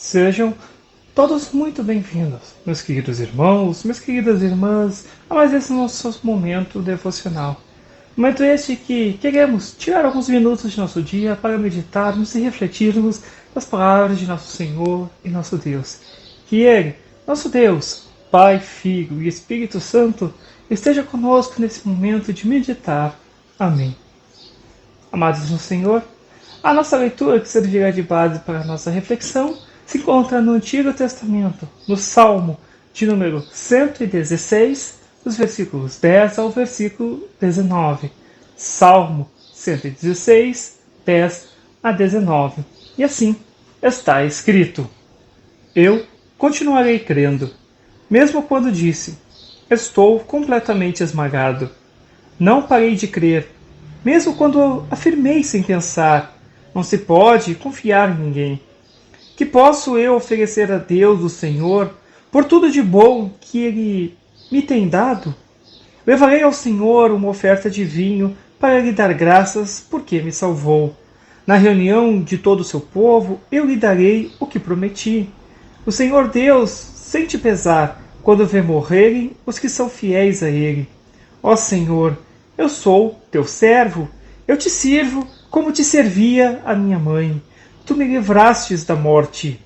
Sejam todos muito bem-vindos, meus queridos irmãos, minhas queridas irmãs, a mais esse nosso momento devocional. Momento este que queremos tirar alguns minutos de nosso dia para meditarmos e refletirmos nas palavras de nosso Senhor e nosso Deus. Que Ele, nosso Deus, Pai, Filho e Espírito Santo, esteja conosco nesse momento de meditar. Amém. Amados no Senhor, a nossa leitura que servirá de base para a nossa reflexão se encontra no Antigo Testamento, no Salmo de número 116, dos versículos 10 ao versículo 19. Salmo 116, 10 a 19. E assim está escrito: Eu continuarei crendo, mesmo quando disse, estou completamente esmagado. Não parei de crer, mesmo quando afirmei sem pensar, não se pode confiar em ninguém. Que posso eu oferecer a Deus, o Senhor, por tudo de bom que Ele me tem dado? Levarei ao Senhor uma oferta de vinho para lhe dar graças, porque me salvou. Na reunião de todo o seu povo, eu lhe darei o que prometi. O Senhor Deus sente pesar quando vê morrerem os que são fiéis a Ele. Ó Senhor, eu sou teu servo, eu te sirvo como te servia a minha mãe. Tu me livrastes da morte.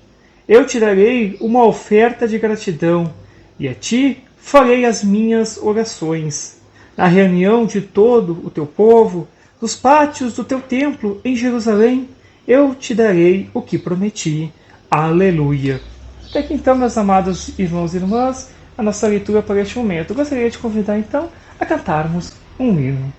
Eu te darei uma oferta de gratidão, e a ti farei as minhas orações. Na reunião de todo o teu povo, nos pátios do teu templo em Jerusalém, eu te darei o que prometi. Aleluia. Até aqui então, meus amados irmãos e irmãs, a nossa leitura para este momento. Eu gostaria de convidar então a cantarmos um hino.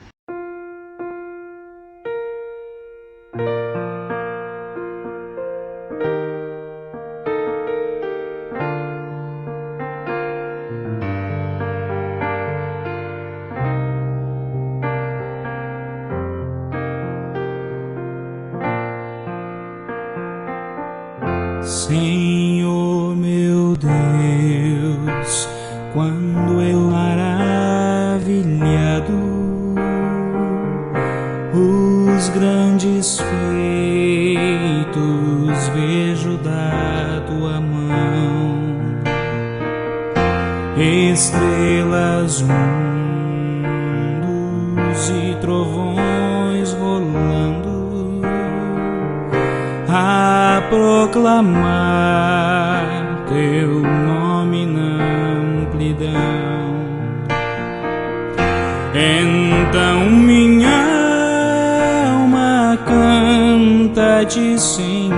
Senhor meu Deus, quando eu maravilhado os grandes feitos vejo da tua mão, estrelas, mundos e trovões rolando a proclamar teu nome na amplidão. Então minha alma canta-te, Senhor,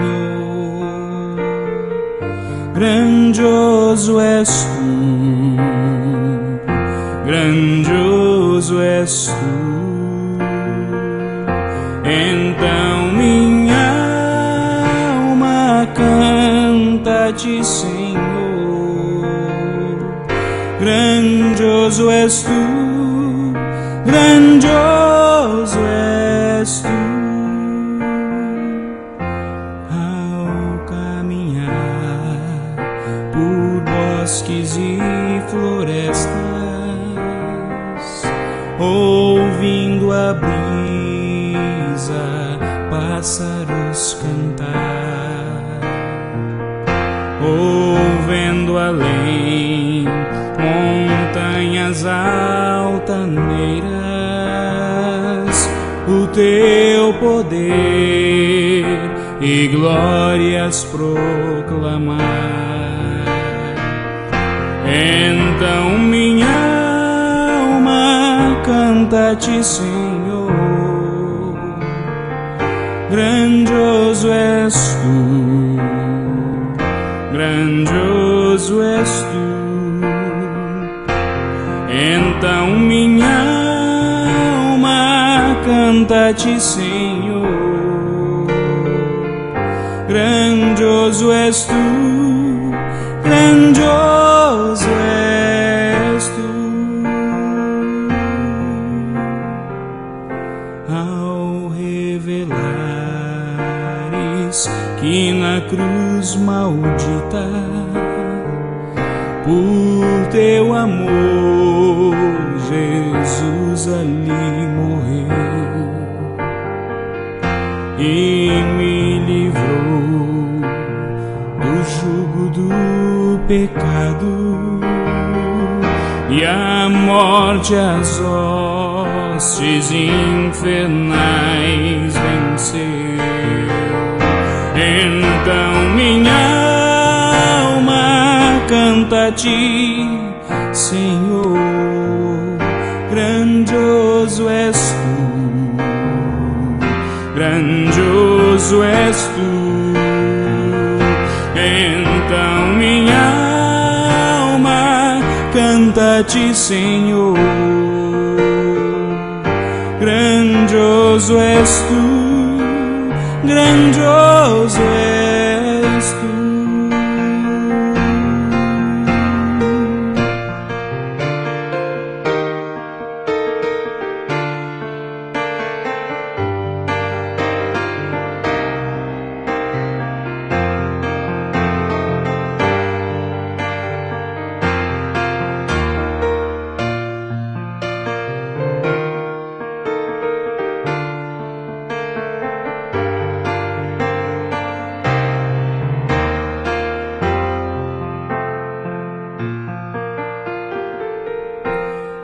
grandioso és tu, grandioso és tu. Então minha canta-te, Senhor, grandioso és tu, grandioso és tu. Ao caminhar por bosques e florestas, ouvindo a brisa, pássaros cantar, ouvendo além montanhas altaneiras, o teu poder e glórias proclamar. Então minha alma canta-te, Senhor, grandioso és tu, grandioso és tu. Então minha alma canta-te, Senhor, grandioso és tu, grandioso és tu. Ao revelares que na cruz maldita por teu amor Jesus ali morreu e me livrou do jugo do pecado e a morte as hostes infernais venceu. Então minha alma canta a ti, Senhor, grandioso és tu, grandioso és tu. Então minha alma canta a ti, Senhor, grandioso és tu, grandioso és tu.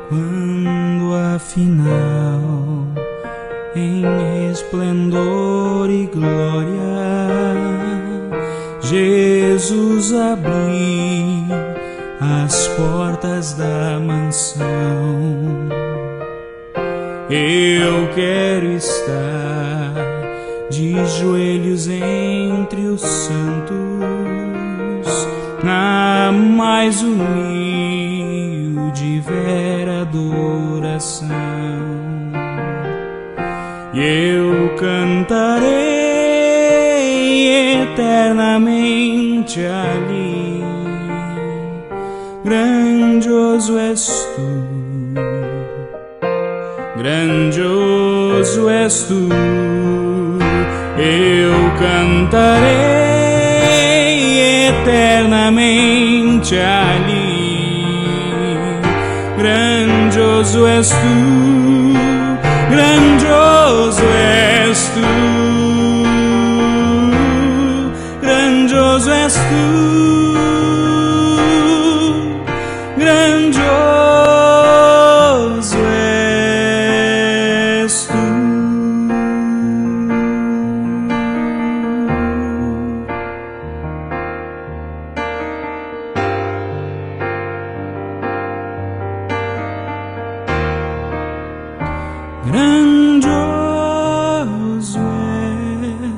Quando afinal em esplendor e glória Jesus abrir as portas da mansão, eu quero estar de joelhos entre os santos, na mais humilde e vera adoração. E eu cantarei eternamente ali, grandioso és tu, grandioso és tu. Eu cantarei eternamente ali, grandioso és tu, grandioso és tu, grandioso és tu, grandioso és tu. Grandioso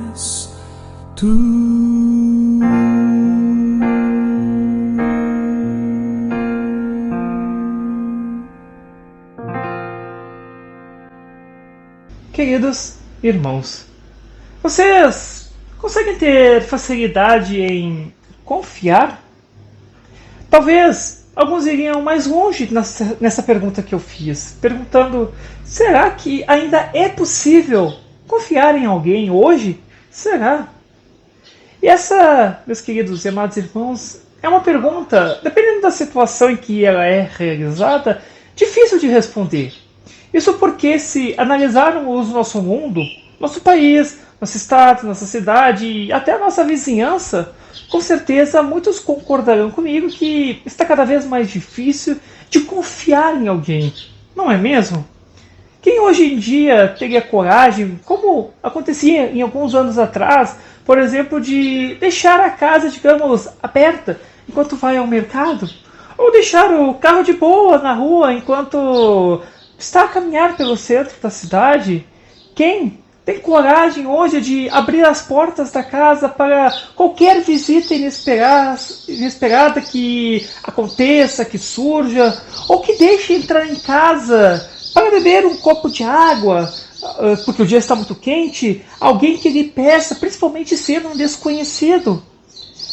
és tu. Queridos irmãos, vocês conseguem ter facilidade em confiar? Talvez alguns iriam mais longe nessa pergunta que eu fiz, perguntando: será que ainda é possível confiar em alguém hoje? Será? E essa, meus queridos e amados irmãos, é uma pergunta, dependendo da situação em que ela é realizada, difícil de responder. Isso porque, se analisarmos o nosso mundo, nosso país, nosso estado, nossa cidade e até a nossa vizinhança, com certeza muitos concordarão comigo que está cada vez mais difícil de confiar em alguém, não é mesmo? Quem hoje em dia teria coragem, como acontecia em alguns anos atrás, por exemplo, de deixar a casa, digamos, aberta enquanto vai ao mercado? Ou deixar o carro de boa na rua enquanto está a caminhar pelo centro da cidade? Quem tem coragem hoje de abrir as portas da casa para qualquer visita inesperada que aconteça, que surja, ou que deixe entrar em casa para beber um copo de água, porque o dia está muito quente, alguém que lhe peça, principalmente sendo um desconhecido?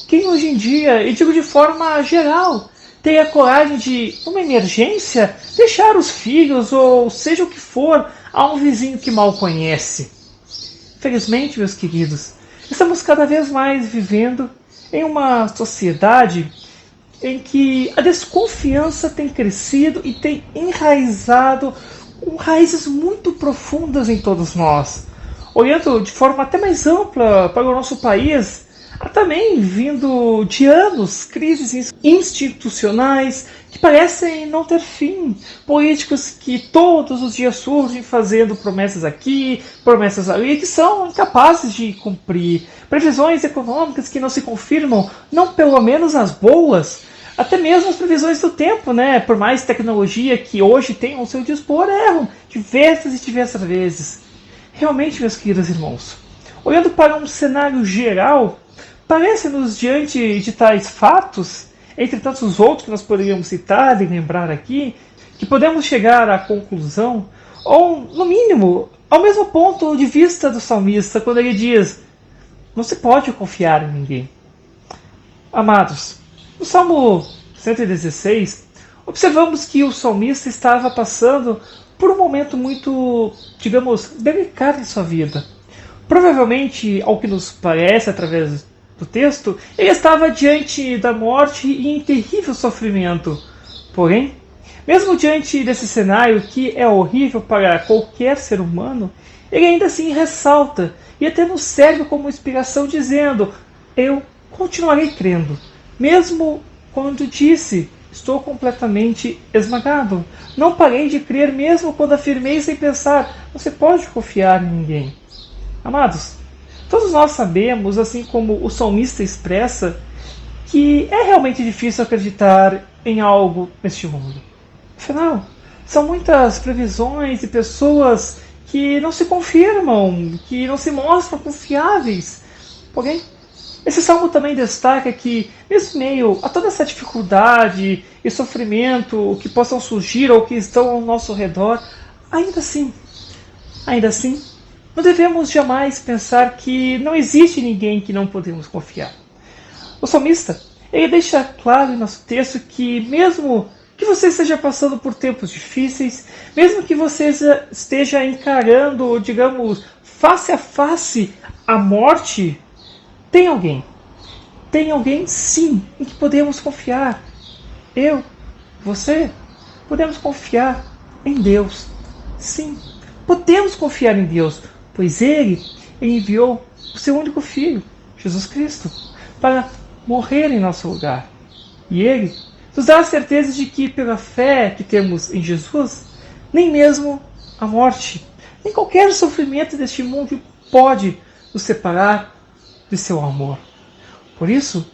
Quem hoje em dia, e digo de forma geral, tem a coragem de, numa emergência, deixar os filhos, ou seja o que for, a um vizinho que mal conhece? Felizmente, meus queridos, estamos cada vez mais vivendo em uma sociedade em que a desconfiança tem crescido e tem enraizado com raízes muito profundas em todos nós. Olhando de forma até mais ampla para o nosso país, Há também, vindo de anos, crises institucionais que parecem não ter fim. Políticos que todos os dias surgem fazendo promessas aqui, promessas ali, que são incapazes de cumprir. Previsões econômicas que não se confirmam, não pelo menos as boas. Até mesmo as previsões do tempo, né? Por mais tecnologia que hoje tem ao seu dispor, erram diversas e diversas vezes. Realmente, meus queridos irmãos, olhando para um cenário geral, parece-nos diante de tais fatos, entre tantos outros que nós poderíamos citar e lembrar aqui, que podemos chegar à conclusão, ou, no mínimo, ao mesmo ponto de vista do salmista, quando ele diz: não se pode confiar em ninguém. Amados, no Salmo 116, observamos que o salmista estava passando por um momento muito, digamos, delicado em sua vida. Provavelmente, ao que nos parece através do texto, ele estava diante da morte e em terrível sofrimento. Porém, mesmo diante desse cenário que é horrível para qualquer ser humano, ele ainda assim ressalta e até nos serve como inspiração, dizendo: eu continuarei crendo, mesmo quando disse: estou completamente esmagado. Não parei de crer mesmo quando afirmei sem pensar: você pode confiar em ninguém. Amados, todos nós sabemos, assim como o salmista expressa, que é realmente difícil acreditar em algo neste mundo. Afinal, são muitas previsões e pessoas que não se confirmam, que não se mostram confiáveis. Porém, esse salmo também destaca que, mesmo em meio a toda essa dificuldade e sofrimento que possam surgir ou que estão ao nosso redor, ainda assim, não devemos jamais pensar que não existe ninguém que não podemos confiar. O salmista, ele deixa claro em nosso texto que mesmo que você esteja passando por tempos difíceis, mesmo que você esteja encarando, digamos, face a face a morte, tem alguém sim, em que podemos confiar. Eu, você, podemos confiar em Deus. Sim, podemos confiar em Deus, pois Ele enviou o seu único Filho, Jesus Cristo, para morrer em nosso lugar. E Ele nos dá a certeza de que, pela fé que temos em Jesus, nem mesmo a morte, nem qualquer sofrimento deste mundo pode nos separar de seu amor. Por isso,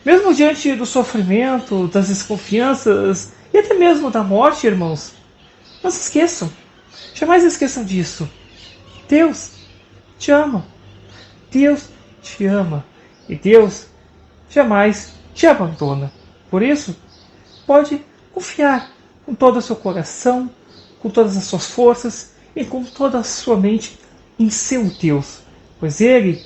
mesmo diante do sofrimento, das desconfianças e até mesmo da morte, irmãos, não se esqueçam, jamais esqueçam disso. Deus te ama. Deus te ama. E Deus jamais te abandona. Por isso, pode confiar com todo o seu coração, com todas as suas forças e com toda a sua mente em seu Deus. Pois Ele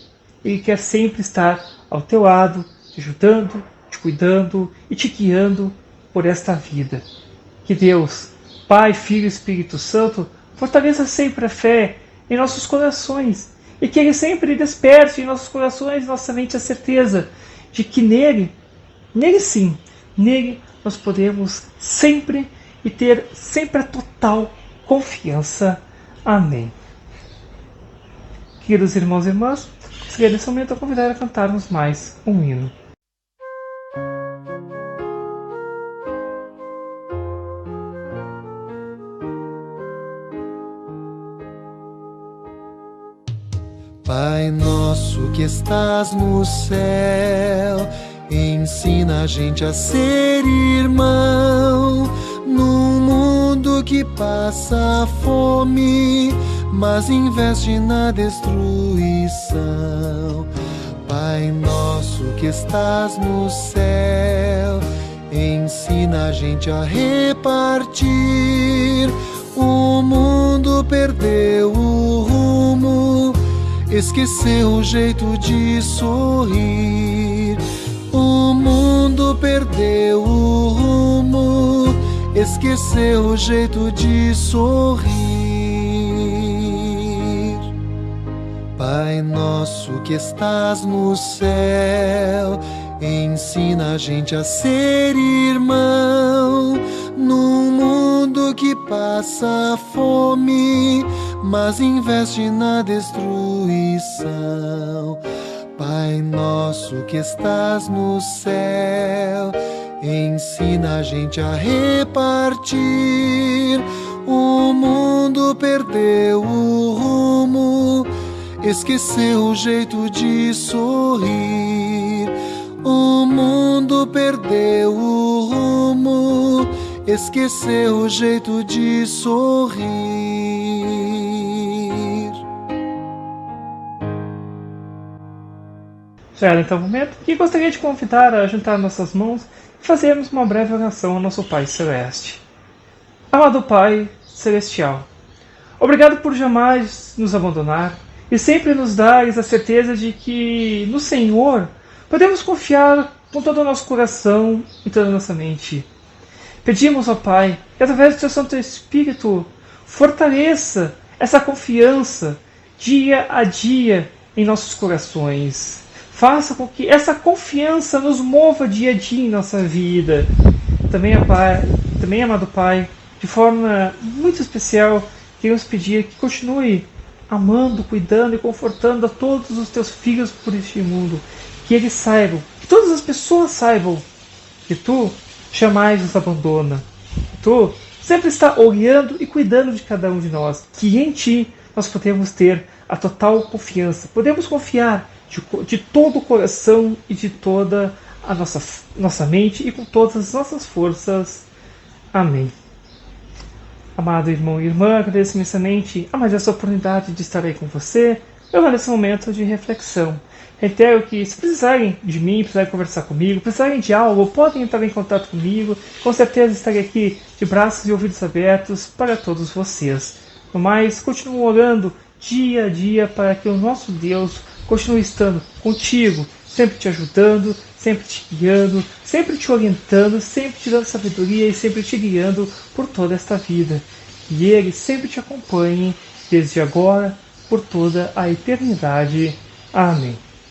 quer sempre estar ao teu lado, te ajudando, te cuidando e te guiando por esta vida. Que Deus, Pai, Filho e Espírito Santo, fortaleça sempre a fé em nossos corações e que Ele sempre desperte em nossos corações e nossa mente a certeza de que nele sim, nele nós podemos sempre e ter sempre a total confiança. Amém. Queridos irmãos e irmãs, gostaria nesse momento a convidar a cantarmos mais um hino. Pai nosso que estás no céu, ensina a gente a ser irmão, num mundo que passa fome, mas investe na destruição. Pai nosso que estás no céu, ensina a gente a repartir. O mundo perdeu o rumo, esqueceu o jeito de sorrir. O mundo perdeu o rumo, esqueceu o jeito de sorrir. Pai nosso que estás no céu, ensina a gente a ser irmão, num mundo que passa fome, mas investe na destruição. Pai nosso que estás no céu, ensina a gente a repartir. O mundo perdeu o rumo, esqueceu o jeito de sorrir. O mundo perdeu o rumo, esqueceu o jeito de sorrir. Já era então o momento que gostaria de convidar a juntar nossas mãos e fazermos uma breve oração ao nosso Pai Celeste. Amado Pai Celestial, obrigado por jamais nos abandonar e sempre nos dares a certeza de que no Senhor podemos confiar com todo o nosso coração e toda a nossa mente. Pedimos, ó Pai, que através do Teu Santo Espírito fortaleça essa confiança dia a dia em nossos corações. Faça com que essa confiança nos mova dia a dia em nossa vida. Também, amado Pai, de forma muito especial, queremos pedir que continue amando, cuidando e confortando a todos os Teus filhos por este mundo. Que eles saibam, que todas as pessoas saibam que Tu jamais nos abandona. Tu sempre está olhando e cuidando de cada um de nós. Que em Ti nós podemos ter a total confiança. Podemos confiar de todo o coração e de toda a nossa mente e com todas as nossas forças. Amém. Amado irmão e irmã, agradeço imensamente a mais essa oportunidade de estar aí com você, eu nesse momento de reflexão. Reitero que se precisarem de mim, precisarem conversar comigo, precisarem de algo, podem entrar em contato comigo. Com certeza estarei aqui de braços e ouvidos abertos para todos vocês. No mais, continuo orando dia a dia para que o nosso Deus continue estando contigo, sempre te ajudando, sempre te guiando, sempre te orientando, sempre te dando sabedoria e sempre te guiando por toda esta vida. E Ele sempre te acompanhe, desde agora, por toda a eternidade. Amém.